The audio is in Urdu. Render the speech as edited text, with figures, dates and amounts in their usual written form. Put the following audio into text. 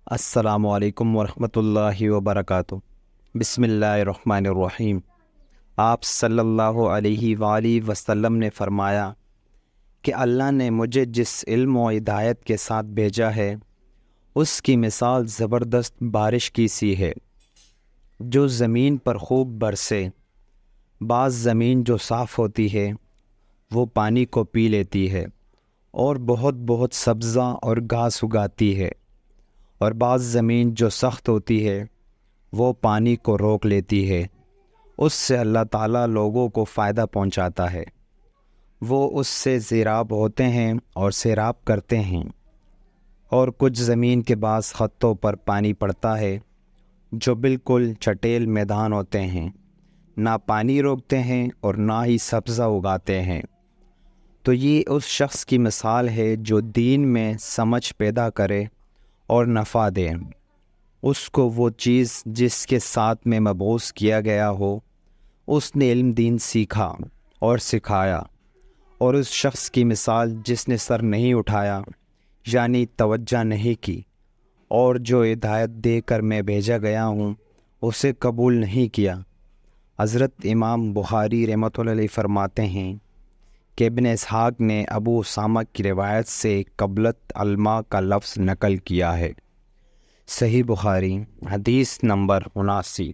السلام علیکم ورحمۃ اللہ وبرکاتہ۔ بسم اللہ الرحمن الرحیم۔ آپ صلی اللہ علیہ وآلہ وسلم نے فرمایا کہ اللہ نے مجھے جس علم و ہدایت کے ساتھ بھیجا ہے اس کی مثال زبردست بارش کی سی ہے جو زمین پر خوب برسے۔ بعض زمین جو صاف ہوتی ہے وہ پانی کو پی لیتی ہے اور بہت بہت سبزہ اور گھاس اگاتی ہے، اور بعض زمین جو سخت ہوتی ہے وہ پانی کو روک لیتی ہے۔ اس سے اللہ تعالیٰ لوگوں کو فائدہ پہنچاتا ہے، وہ اس سے زیراب ہوتے ہیں اور سیراب کرتے ہیں۔ اور کچھ زمین کے بعض خطوں پر پانی پڑتا ہے جو بالکل چٹیل میدان ہوتے ہیں، نہ پانی روکتے ہیں اور نہ ہی سبزہ اگاتے ہیں۔ تو یہ اس شخص کی مثال ہے جو دین میں سمجھ پیدا کرے اور نفع دے۔ اس کو وہ چیز جس کے ساتھ میں مبعوث کیا گیا ہو اس نے علم دین سیکھا اور سکھایا، اور اس شخص کی مثال جس نے سر نہیں اٹھایا یعنی توجہ نہیں کی، اور جو ہدایت دے کر میں بھیجا گیا ہوں اسے قبول نہیں کیا۔ حضرت امام بخاری رحمۃ اللہ علیہ فرماتے ہیں کہ ابن اسحاق نے ابو اسامہ کی روایت سے قبلت علماء کا لفظ نقل کیا ہے۔ صحیح بخاری حدیث نمبر 79۔